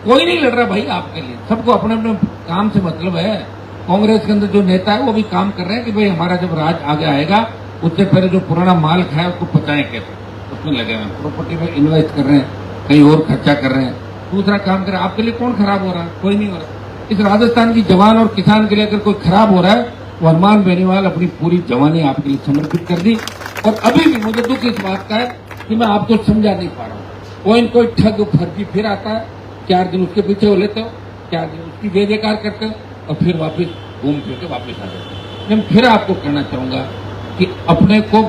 कोई नहीं लड़ रहा भाई आपके लिए, सबको अपने अपने काम से मतलब है। कांग्रेस के अंदर जो नेता है वो भी काम कर रहे हैं कि भाई हमारा जब राज आगे आएगा उससे पहले जो पुराना माल खाया उसको पचाएं कैसे, उसमें लगे हुए हैं। प्रॉपर्टी में इन्वेस्ट कर रहे हैं, कहीं और खर्चा कर रहे हैं, दूसरा काम कर रहे हैं। आपके लिए कौन खराब हो रहा है? कोई नहीं हो रहा। इस राजस्थान की जवान और किसान के लिए अगर कोई खराब हो रहा है तो हनुमान बेनीवाल अपनी पूरी जवानी आपके लिए समर्पित कर दी। और अभी भी मुझे दुख इस बात का है कि मैं आपको समझा नहीं पा रहा हूँ। कोई न कोई ठग फर्जी फिर आता है, 4 दिन उसके पीछे हो लेते हो, 4 दिन उसकी जय जयकार करते हो और फिर वापस घूम फिर के वापस आ जाते हो। लेकिन फिर आपको कहना चाहूंगा कि अपने को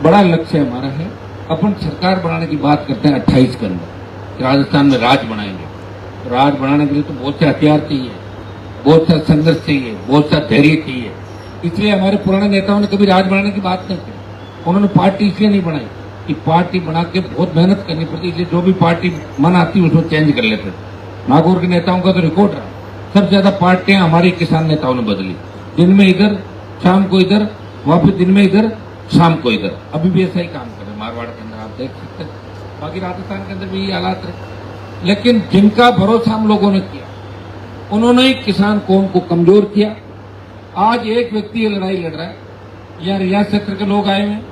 बड़ा लक्ष्य हमारा है। अपन सरकार बनाने की बात करते हैं 28 के अंदर, राजस्थान में राज बनाएंगे। राज बनाने के लिए तो बहुत से हथियार चाहिए, बहुत सा संघर्ष चाहिए, बहुत सा धैर्य चाहिए। इसलिए हमारे पुराने नेताओं ने कभी राज बनाने की बात नहीं की। उन्होंने पार्टी इसलिए नहीं बनाई कि पार्टी बना के बहुत मेहनत करनी पड़ती, इसलिए जो भी पार्टी मन आती उसको चेंज कर लेते। नागौर के नेताओं का तो रिकॉर्ड रहा, सबसे ज्यादा पार्टियां हमारे किसान नेताओं ने बदली। दिन में इधर, शाम को इधर, वापिस दिन में इधर, शाम को इधर। अभी भी ऐसा ही काम कर रहे मारवाड़ के अंदर, आप देख सकते हैं। बाकी राजस्थान के अंदर भी ये हालात रहे। लेकिन जिनका भरोसा हम लोगों ने किया उन्होंने ही किसान कौम को कमजोर किया। आज एक व्यक्ति ये लड़ाई लड़ रहा है, या रियासत क्षेत्र के लोग आए हुए हैं।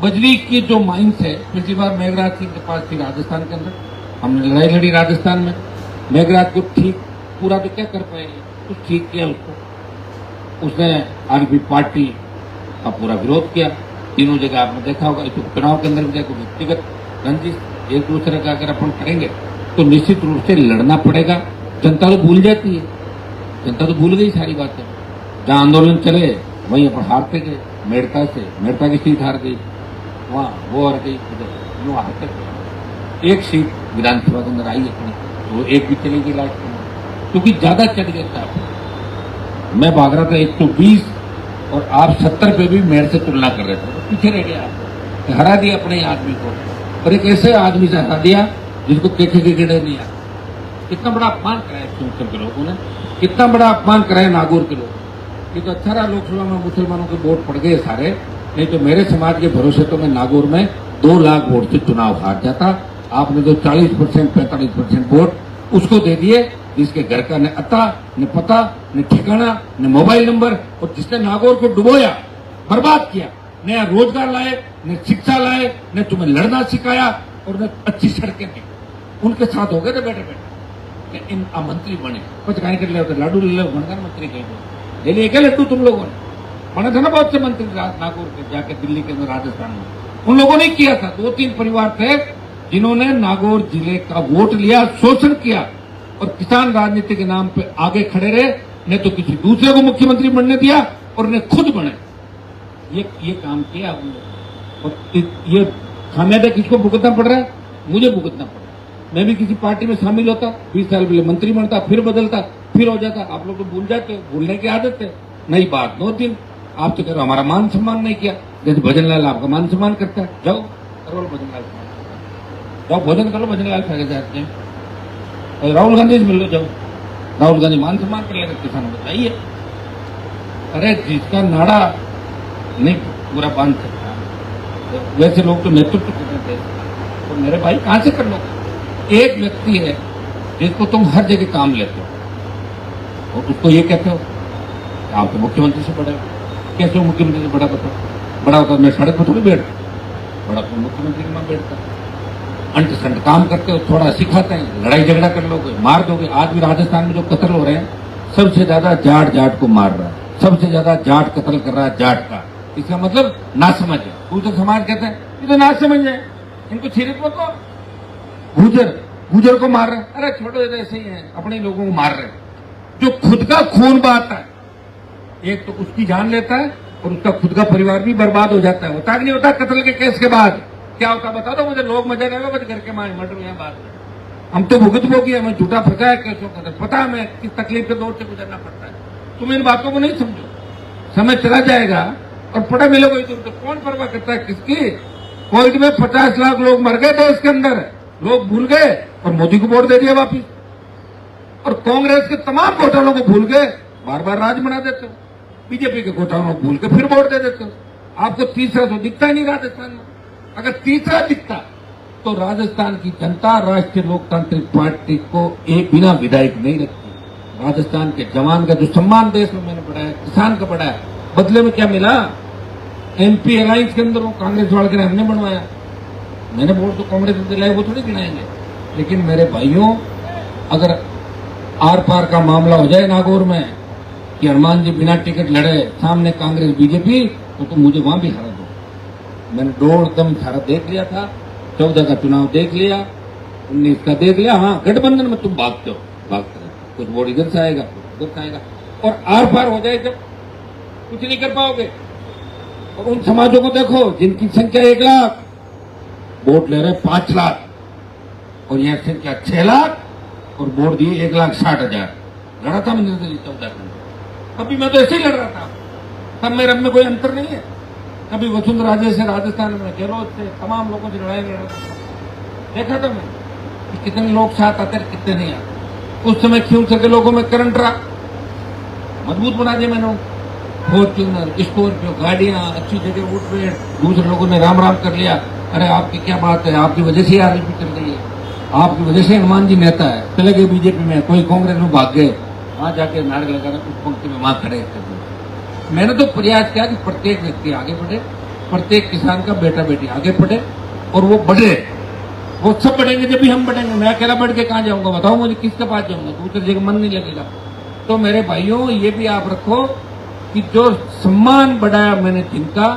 बजरी की जो माइंस है, पिछली बार मेघराज सिंह के पास थी राजस्थान के अंदर, हमने लड़ाई लड़ी राजस्थान में। मेघराज को ठीक पूरा तो क्या कर पाएंगे, कुछ ठीक किया उसको। उसने आरपी पार्टी का पूरा विरोध किया। तीनों जगह आपने देखा होगा। तो चुनाव के अंदर भी देखो, व्यक्तिगत रंजिश एक दूसरे का अगर अपन करेंगे तो निश्चित रूप से लड़ना पड़ेगा। जनता तो भूल जाती है, जनता तो भूल गई सारी बातें। जहां आंदोलन चले वहीं अपन हारते गए। मेड़ता की सीट हार गई, वहां वो हार गई, इधर यूं हारते गए। एक सीट विधानसभा के अंदर आई अपनी, वो एक भी चलेगी लास्ट में, क्योंकि ज्यादा चढ़ गया था। मैं भाग रहा था 120 और आप 70 पे भी मेरे से तुलना कर रहे थे, तो पीछे रह गया आप। हरा दिया अपने आदमी को, और एक ऐसे आदमी से हरा दिया जिसको केखे के गिड़े नहीं आते। कितना बड़ा अपमान कराया सिंह के लोगों ने, कितना बड़ा अपमान कराया नागौर के लोग। ये तो अच्छा रहा लोकसभा में मुसलमानों के वोट पड़ गए सारे, नहीं तो मेरे समाज के भरोसे तो मैं नागौर में 2 लाख वोट से चुनाव हार जाता। आपने तो 40% 45% वोट उसको दे दिए जिसके घर का न अता, न पता, न ठिकाना, न मोबाइल नंबर, और जिसने नागौर को डुबोया, बर्बाद किया। नया रोजगार लाए, न शिक्षा लाए, न तुम्हें लड़ना सिखाया, और न अच्छी सड़कें दी। उनके साथ हो गए थे बैठे बैठे। इन मंत्री बने, कुछ कहीं कर ले लाडू ले लो, बनकर मंत्री कहीं ले लिए क्या लड्डू तुम लोगों ने? बने थे ना बहुत से मंत्री नागौर के, जाके दिल्ली के अंदर, राजस्थान में। उन लोगों ने किया था। 2-3 परिवार थे जिन्होंने नागौर जिले का वोट लिया, शोषण किया, और किसान राजनीति के नाम पे आगे खड़े रहे। ने तो किसी दूसरे को मुख्यमंत्री बनने दिया और ने खुद बने। ये काम किया उन लोगों। और ये खामियाजा किसको भुगतना पड़ रहा है? मुझे भुगतना पड़ रहा है। मैं भी किसी पार्टी में शामिल होता, 20 साल पहले मंत्री बनता, फिर बदलता, फिर हो जाता। आप लोग तो भूल जाते हो, भूलने की आदत है। नई बात 2 दिन आप तो कह रहे हो हमारा मान सम्मान नहीं किया। जैसे भजनलाल आपका मान सम्मान करता है, जाओ करो भजनलाल, जाओ भोजन करो भजनलाल खा के जाते हैं। राहुल गांधी से मिल लो, जाओ राहुल गांधी मान सम्मान कर लेकर किसानों को चाहिए। अरे जिसका नाड़ा नहीं पूरा बांध सकता, वैसे लोग तो नेतृत्व करते थे। तो मेरे भाई कहां से कर लो? एक व्यक्ति है जिसको तुम हर जगह काम लेते हो और उसको ये कहते हो आप तो मुख्यमंत्री से बड़े हो। कैसे मुख्यमंत्री से बड़ा बताओ? बड़ा होता मैं सड़क पर थोड़ी बैठ, बड़ा तो मुख्यमंत्री के वहां बैठता। अंट संट काम करते हो, थोड़ा सिखाते हैं, लड़ाई झगड़ा कर लोगे, मार दोगे। आज भी राजस्थान में जो कत्ल हो रहे हैं, सबसे ज्यादा जाट को मार रहा है, सबसे ज्यादा जाट कत्ल कर रहा है जाट का। इसका मतलब ना समझ है। दूसरे समाज कहते हैं ये तो ना समझ है, इनको छिरित मत को। गुजर को मार रहे हैं, अरे छोटे ऐसे ही है, अपने लोगों को मार रहे हैं। जो खुद का खून बहाता है, एक तो उसकी जान लेता है और उसका खुद का परिवार भी बर्बाद हो जाता है। होता कि नहीं होता? कत्ल के केस के बाद क्या होता बता दो मुझे। लोग मजा नहीं बस घर के मारे मर्डर यहाँ बात है। हम तो भुगत भोगी, हमें झूठा फंसाया कैसों का पता है, हमें किस तकलीफ के दौर से गुजरना पड़ता है। तुम इन बातों को नहीं समझो। समय चला जाएगा और पड़े मिलोगे तो कौन परवाह करता है किसकी? कोविड में 50 लाख लोग मर गए देश के अंदर, लोग भूल गए और मोदी को वोट दे दिया वापिस। और कांग्रेस के तमाम घोटालों को भूल गए, बार बार राज बना देते हो। बीजेपी के घोटालों को भूल के फिर वोट दे देते हो। आपको तीसरा तो दिखता ही नहीं राजस्थान में। अगर तीसरा दिखता तो राजस्थान की जनता राष्ट्रीय लोकतांत्रिक पार्टी को एक बिना विधायक नहीं रखती। राजस्थान के जवान का जो सम्मान देश में मैंने बढ़ाया, किसान का बढ़ाया, बदले में क्या मिला? एमपी अलायंस के अंदर वो कांग्रेस वाले के हमने बनवाया। मैंने वोट तो कांग्रेस में दिलाए, वो थोड़ी गिनाएंगे। लेकिन मेरे भाइयों, अगर आर पार का मामला हो जाए नागौर में कि हनुमान जी बिना टिकट लड़े, सामने कांग्रेस बीजेपी, तो मुझे वहां भी हरा दो। मैंने दौड़ दम सारा देख लिया था, 14 का चुनाव देख लिया, 19 का देख लिया। हाँ, गठबंधन में तुम भागते हो, भागते हो, कुछ वोट इधर से आएगा, कुछ उधर से आएगा, और आर पार हो जाए जब कुछ नहीं कर पाओगे। और उन समाजों को देखो जिनकी संख्या 1 लाख, वोट ले रहे 5 लाख, और यहाँ संख्या 6 लाख, और वोट दिए 1,60,000। लड़ा था मैंने 14 घंटे। अभी मैं तो ऐसे ही लड़ रहा था, तब मेरे में कोई अंतर नहीं है। कभी वसुंधरा राजे से राजस्थान में, गहलोत से, तमाम लोगों से लड़ाई लड़ रहा था। देखा था मैं कि कितने लोग साथ आते हैं, कितने नहीं आते। उस समय क्यों सके लोगों में करंट रहा, मजबूत बना दिया मैंने। फॉर्च्यूनर, स्कॉर्पियो गाड़ियां अच्छी जगह उठ रहे, दूसरे लोगों ने राम राम कर लिया। अरे आपकी क्या बात है, आपकी वजह से आरएलपी चल रही है, आपकी वजह से हनुमान जी नेता है। चले गए बीजेपी में, कोई कांग्रेस में भाग गए, वहां जाके नारे लगा रहे, उस पंक्ति में वहां खड़े। मैंने तो प्रयास किया कि प्रत्येक व्यक्ति आगे बढ़े, प्रत्येक किसान का बेटा बेटी आगे बढ़े, और वो बढ़े। वो सब बढ़ेंगे जब भी हम बढ़ेंगे। मैं अकेला बढ़ के कहां जाऊंगा, बताओ मुझे, किसके पास जाऊंगा? दूसरी जगह मन नहीं लगेगा। तो मेरे भाइयों, ये भी आप रखो कि जो सम्मान बढ़ाया मैंने जिनका,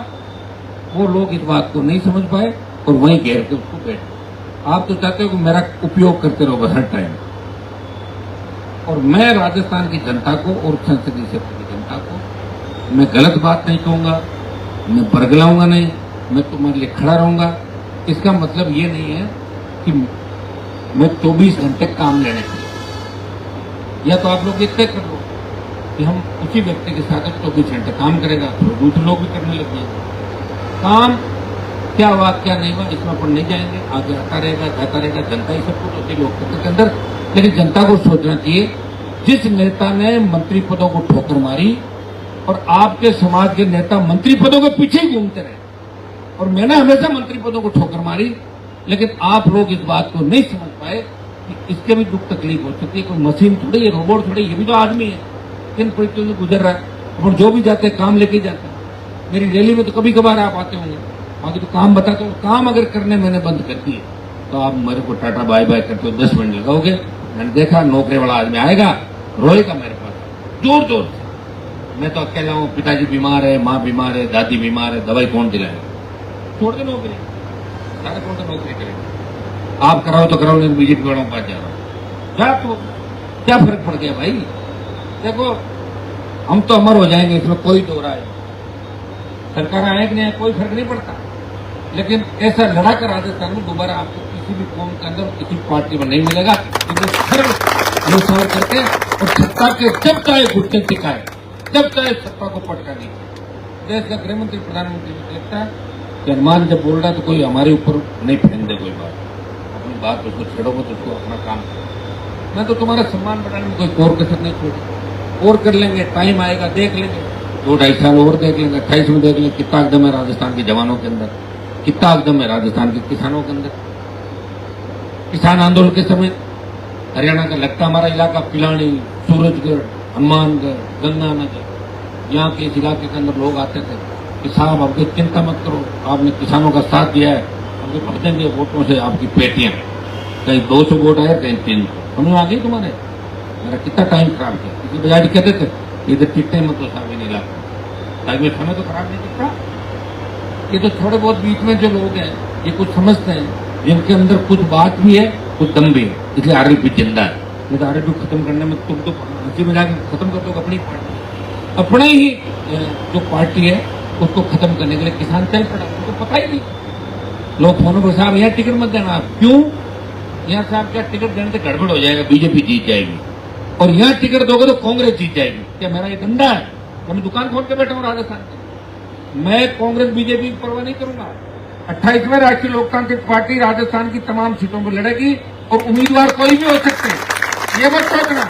वो लोग इस बात को नहीं समझ पाए और वहीं घेर के उसको बैठे। आप तो चाहते हो कि मेरा उपयोग करते रहो हर टाइम। और मैं राजस्थान की जनता को और संसदीय क्षेत्र की जनता को मैं गलत बात नहीं कहूंगा, मैं बरगलाऊंगा नहीं, मैं तुम्हारे लिए खड़ा रहूंगा। इसका मतलब ये नहीं है कि मैं 24 घंटे काम लेने के लिए, या तो आप लोग ये तय कर लो कि हम उसी व्यक्ति के साथ 24 घंटे काम करेगा, तो दूसरे लोग भी करने लग जाएंगे। काम क्या हुआ क्या नहीं हुआ इसमें अपन नहीं जाएंगे, आगे आता रहेगा, जाता रहेगा। जनता ही सब कुछ होती है लोकतंत्र के अंदर। लेकिन जनता को सोचना चाहिए, जिस नेता ने मंत्री पदों को ठोकर मारी और आपके समाज के नेता मंत्री पदों के पीछे ही घूमते रहे, और मैंने हमेशा मंत्री पदों को ठोकर मारी, लेकिन आप लोग इस बात को नहीं समझ पाए कि इसके भी दुख तकलीफ हो सकती है। कोई मशीन थोड़ी है, रोबोट थोड़ी, ये भी तो आदमी है, किन परिस्थितियों से गुजर रहा है। और जो भी जाते हैं काम लेके जाते हैं। मेरी रैली में तो कभी कभार आप आते होंगे, बाकी तो काम बताते हो। काम अगर करने मैंने बंद कर दिए तो आप मेरे को टाटा बाय बाय करते हो 10 मिनट लगाओगे। मैंने देखा नौकरी वाला आदमी आएगा, रोएगा मेरे पास जोर जोर से, मैं तो अकेला हूँ, पिताजी बीमार है, माँ बीमार है, दादी बीमार है, दवाई कौन दिलाएगा? छोड़ दे नौकरी, सारे कौन सा नौकरी करेगा? आप कराओ तो कराओ, लेकिन बीजेपी वालों के पास जा रहा हूँ, क्या तो क्या फर्क पड़ गया भाई? देखो, हम तो अमर हो जाएंगे, इसमें कोई दो राय। सरकार आए कि नहीं, कोई फर्क नहीं पड़ता। लेकिन ऐसा लड़ा कर राजस्थान में दोबारा आपको किसी भी कौम के अंदर किसी पार्टी में नहीं मिलेगा। सर्व करके और सत्ता के जब चाहे घुटने टिकाए, जब चाहे सत्ता को पटका नहीं। देश का गृह मंत्री प्रधानमंत्री को देखता है कि हनुमान जब बोल रहा है तो कोई हमारे ऊपर नहीं फेंक दे कोई बात, अपनी बात उसको छेड़ोगे तो उसको अपना काम करो। मैं तो तुम्हारा सम्मान बढ़ाने में कोई और कसर नहीं छोड़ी। और कर लेंगे, टाइम आएगा देख लेंगे, 2-2.5 साल और देख लेंगे, 28 में देख लेंगे कितना एकदम है राजस्थान के जवानों के अंदर, कितना एकदम है राजस्थान के किसानों के अंदर। किसान आंदोलन के समय हरियाणा का लगता हमारा इलाका, पिलानी, सूरजगढ़, हनुमानगढ़, गंगानगर, यहाँ के इस इलाके के अंदर लोग आते थे कि साहब आपकी चिंता मत करो, आपने किसानों का साथ दिया है, हमको भर देंगे वोटों से आपकी पेटियां। कहीं 200 वोट आए, कहीं 300, समझ आ गई तुम्हारे? मेरा कितना टाइम खराब किया। इसी बजाय कहते थे इधर टिकटे मत तो साहब नहीं लाते, ताकि समय तो खराब नहीं करता। ये तो थोड़े बहुत बीच में जो लोग हैं, ये कुछ समझते हैं, जिनके अंदर कुछ बात भी है, कुछ दम भी है, इसलिए आरएलपी जिंदा है। नहीं तो आरएलपी खत्म करने में तुम तो हंसी मजाक खत्म कर दो अपनी पार्टी, अपने ही जो पार्टी है उसको खत्म करने के लिए किसान चल पड़ा। उनको पता ही नहीं, लोग फोनों पर साहब यहाँ टिकट मत देना। आप क्यों? यहाँ साहब क्या टिकट देने से गड़बड़ हो जाएगा, बीजेपी जीत जाएगी, और यहाँ टिकट दोगे तो कांग्रेस जीत जाएगी। क्या मेरा ये धंधा है? मैं दुकान खोल के बैठा हूँ राजस्थान में। मैं कांग्रेस बीजेपी की परवाह नहीं करूंगा। 28वें राष्ट्रीय लोकतांत्रिक पार्टी राजस्थान की तमाम सीटों पर लड़ेगी, और उम्मीदवार कोई भी हो सकते हैं। ये मत सोचना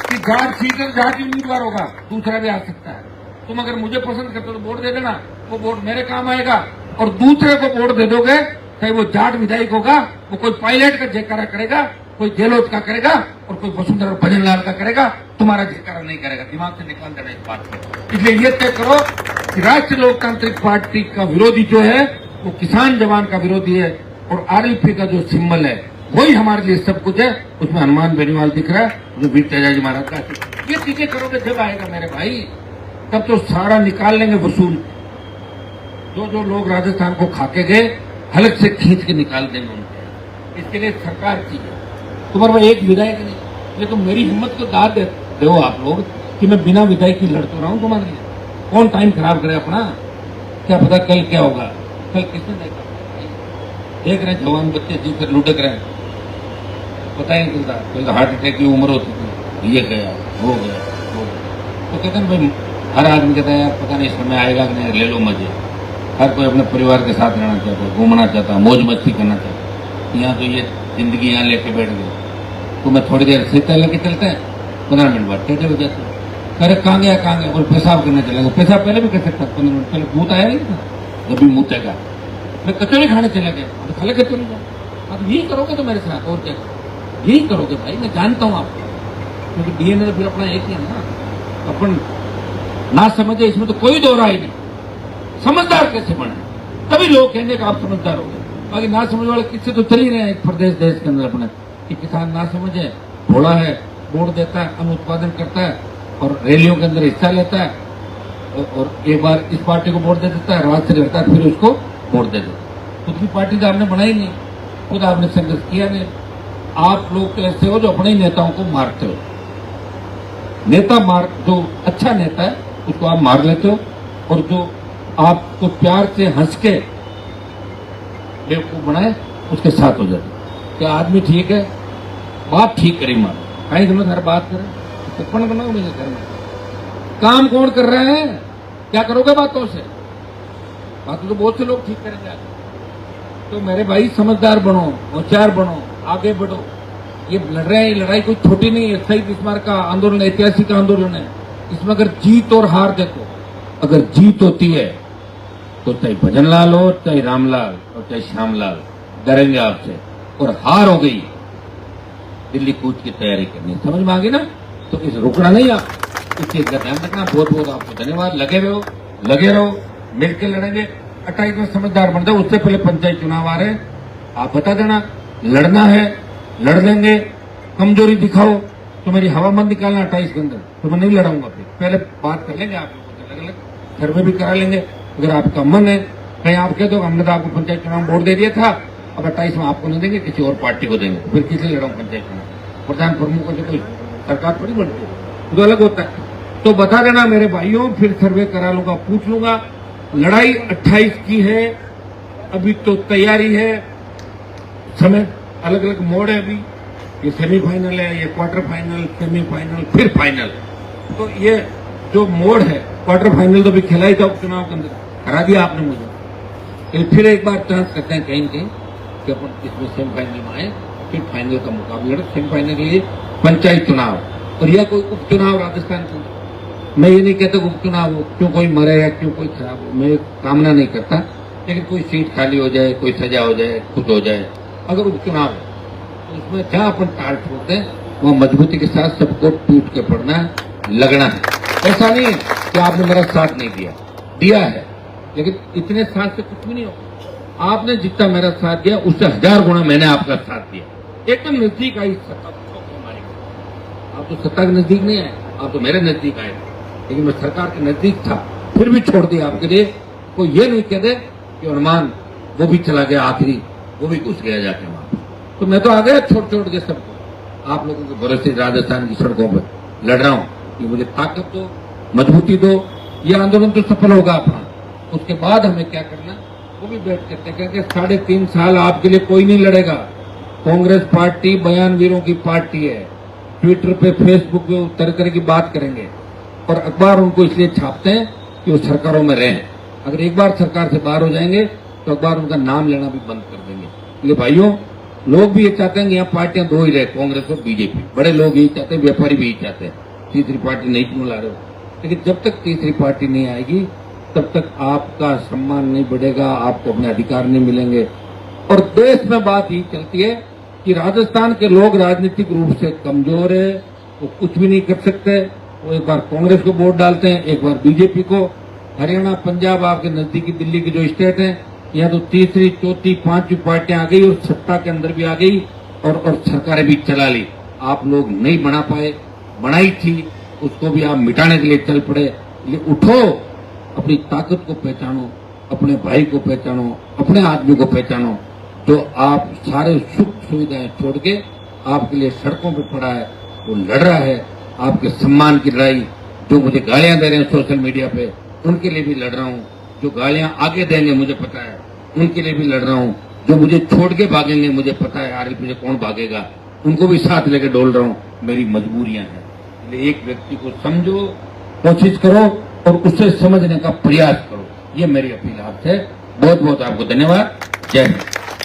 कि जाट सीट जाट उम्मीदवार होगा, दूसरा भी आ सकता है। तुम अगर मुझे पसंद करते हो तो वोट दे देना, वो वोट मेरे काम आएगा, और दूसरे को वोट दे दोगे चाहे वो जाट विधायक होगा, वो कोई पायलट का जयकारा करेगा, कोई गहलोत का करेगा और कोई वसुंधरा भजनलाल का करेगा, तुम्हारा जयकारा नहीं करेगा। दिमाग से निकाल देना इस बात को। इसलिए ये तय करो कि राष्ट्रीय लोकतांत्रिक पार्टी का विरोधी जो है वो किसान जवान का विरोधी है और आरएलपी का जो सिंबल है वही हमारे लिए सब कुछ है। उसमें हनुमान बेनीवाल दिख रहा है, जो वीर तेजाजी महाराज का। ये चीजें करोगे जब आएगा मेरे भाई, तब तो सारा निकाल लेंगे वसूल। जो लोग राजस्थान को खाके गए हलक से खींच के निकाल देंगे उनको। इसके लिए सरकार चाहिए। तुम्हारे पास एक विधायक नहीं, ये तो मेरी हिम्मत को दाद दे हो आप लोग कि मैं बिना विधायक की लड़ तो रहा हूं तुम्हारे लिए। कौन टाइम खराब करे अपना? क्या पता कल क्या होगा, कल किसने देखा? देख रहे जवान बच्चे जी कर लुढ़क रहे हैं, पता ही नहीं चलता। कल हार्ट अटैक की उम्र होती थी, ये गया हो गया हो गया। तो कहते हैं भाई, हर आदमी कहता है यार पता नहीं समय आएगा कि नहीं, ले लो मजे। हर कोई अपने परिवार के साथ रहना चाहता है, घूमना चाहता है, मौज मस्ती करना चाहता है। यहाँ तो ये जिंदगी यहाँ लेके बैठ गई। तो मैं थोड़ी देर सीता लेके चलते हैं, 15 मिनट बाद टेढ़े हो जाते हैं। अरे कहाँ गया बोल, पेशाब करने चलेगा। पेशाब पहले भी कर सकता, 15 मिनट पहले मुँह आया नहीं था, जब भी मुँह का मैं कचौड़ी खाने चला गया, अब खा लेके चले जाओ। अब यही करोगे तो मेरे साथ, और क्या यही करोगे भाई? मैं जानता हूँ आपको, क्योंकि डीएनए तो फिर अपना एक ही है ना। अपन ना समझे इसमें तो कोई दो राय नहीं। समझदार कैसे बने, तभी लोग कहेंगे कि आप समझदार हो गए। बाकी ना समझ वाले किससे तो चल ही रहे हैं एक प्रदेश देश के अंदर अपने, कि किसान ना समझे, भोला है, वोट देता है, अन्न उत्पादन करता है और रैलियों के अंदर हिस्सा लेता है और एक बार इस पार्टी को वोट दे देता है, राज से लड़ता है, फिर उसको वोट दे देता है। खुद की पार्टी तो आपने बनाई नहीं, खुद आपने संघर्ष किया नहीं। आप लोग तो ऐसे हो जो अपने ही नेताओं को मारते हो। जो अच्छा नेता है उसको आप मार लेते हो, और जो आपको प्यार से हंस के बेवकूफ बनाए उसके साथ हो जाते। क्या आदमी ठीक है? बात ठीक करी मार, कहीं तुम हर बात करें तो कौन बनाओ नहीं घर में। काम कौन कर रहे हैं? क्या करोगे बातों से? बातों तो बहुत से लोग ठीक करेंगे। तो मेरे भाई समझदार बनो, होशियार बनो, आगे बढ़ो। ये लड़ रहे हैं, ये लड़ाई कोई छोटी नहीं है। शहीद स्मारक का आंदोलन ऐतिहासिक आंदोलन है। इसमें अगर जीत और हार देखो, अगर जीत होती है तो चाहे भजनलाल हो, चाहे रामलाल और चाहे श्यामलाल डरेंगे आपसे, और हार हो गई दिल्ली कूच की तैयारी करनी। समझ में आ गई ना? तो इस रुकना नहीं आप, इस चीज का ध्यान रखना। बहुत बहुत आपको धन्यवाद। लगे रहो, मिलकर लड़ेंगे। 28 में समझदार बन जाओ। उससे पहले पंचायत चुनाव आ रहे, आप बता देना। लड़ना है लड़ लेंगे, कमजोरी दिखाओ तो मेरी हवा मत निकालना 28 के अंदर, तो मैं नहीं लड़ाऊंगा। फिर पहले बात कर लेंगे, आप लोगों से अलग-अलग सर्वे भी करा लेंगे। अगर आपका मन है, कहीं आप कह दो हमने तो आपको पंचायत चुनाव वोट दे दिया था, अब 28 में आपको नहीं देंगे, किसी और पार्टी को देंगे, फिर किससे लड़ाऊं पंचायत चुनाव? प्रधान प्रमुखों से कोई सरकार थोड़ी बनती है, जो अलग होता है। तो बता देना मेरे भाइयों, फिर सर्वे करा लूंगा, पूछ लूंगा। लड़ाई 28 की है, अभी तो तैयारी है, समय अलग अलग मोड है। अभी ये सेमीफाइनल है, ये क्वार्टर फाइनल, सेमीफाइनल, फिर फाइनल। तो ये जो मोड है, क्वार्टर फाइनल तो भी खेला ही था उपचुनाव के अंदर, हरा दिया आपने मुझे। फिर एक बार चांस करते हैं कहीं कहीं कि अपन इसमें सेमीफाइनल में आए, फिर फाइनल का मुकाबला लड़े। सेमीफाइनल के लिए पंचायत चुनाव और यह कोई उपचुनाव राजस्थान के अंदर। मैं ये नहीं कहता उपचुनाव हो, क्यों कोई मरे या क्यों कोई खराब हो, मैं कामना नहीं करता, लेकिन कोई सीट खाली हो जाए, कोई सजा हो जाए, कुछ हो जाए। अगर उपचुनाव है तो उसमें जहां अपन ताल ठोकते हैं वहां मजबूती के साथ सबको टूट के पड़ना है, लगना है। ऐसा नहीं है कि आपने मेरा साथ नहीं दिया है, लेकिन इतने साथ से कुछ भी नहीं होगा। आपने जितना मेरा साथ दिया उससे 1000 गुना मैंने आपका साथ दिया। एकदम नजदीक आई सत्ता हमारी। आप तो सत्ता के नजदीक नहीं आए, आप तो मेरे नजदीक आए, लेकिन मैं सरकार के नजदीक था, फिर भी छोड़ दिया आपके लिए। कोई ये नहीं कहते कि हनुमान वो भी चला गया, आखिरी वो भी घुस गया जाके वहां। तो मैं तो आ गया छोड़ के सबको, आप लोगों के भरोसे राजस्थान की सड़कों पर लड़ रहा हूं कि मुझे ताकत दो, मजबूती दो। ये आंदोलन तो सफल होगा अपना, उसके बाद हमें क्या करना वो भी बैठ करते कहेंगे। 3.5 साल आपके लिए कोई नहीं लड़ेगा। कांग्रेस पार्टी बयानवीरों की पार्टी है। ट्विटर पे, फेसबुक पे तरह तरह की बात करेंगे और अखबार उनको इसलिए छापते हैं कि वो सरकारों में रहें। अगर एक बार सरकार से बाहर हो जाएंगे तो अखबार उनका नाम लेना भी बंद कर देंगे। इसलिए भाइयों, लोग भी ये चाहते हैं कि यहाँ पार्टियां दो ही रहे, कांग्रेस और बीजेपी। बड़े लोग यही चाहते हैं, व्यापारी भी यही चाहते हैं। तीसरी पार्टी नहीं क्यों ला रहे हो? लेकिन जब तक तीसरी पार्टी नहीं आएगी तब तक आपका सम्मान नहीं बढ़ेगा, आपको अपने अधिकार नहीं मिलेंगे। और देश में बात ही चलती है कि राजस्थान के लोग राजनीतिक रूप से कमजोर है, वो कुछ भी नहीं कर सकते। वो एक बार कांग्रेस को वोट डालते हैं, एक बार बीजेपी को। हरियाणा, पंजाब, आपके नजदीकी दिल्ली की जो स्टेट है, यहाँ तो तीसरी, चौथी, पांचवी पार्टियां आ गई और सत्ता के अंदर भी आ गई और सरकारें भी चला ली। आप लोग नहीं बना पाए, बनाई थी उसको भी आप मिटाने के लिए चल पड़े। ये उठो, अपनी ताकत को पहचानो, अपने भाई को पहचानो, अपने आदमी को पहचानो, जो आप सारे सुख सुविधाएं छोड़ के आपके लिए सड़कों पर पड़ा है, वो लड़ रहा है आपके सम्मान की लड़ाई। जो मुझे गालियां दे रहे हैं सोशल मीडिया पे, उनके लिए भी लड़ रहा हूं। जो गालियां आगे देंगे मुझे पता है, उनके लिए भी लड़ रहा हूं। जो मुझे छोड़ के भागेंगे मुझे पता है आरएलपी से कौन भागेगा, उनको भी साथ लेके डोल रहा हूं। मेरी मजबूरियां हैं, इसलिए एक व्यक्ति को समझो, कोशिश करो और उसे समझने का प्रयास करो। ये मेरी अपील आपसे। बहुत बहुत आपको धन्यवाद। जय हिंद।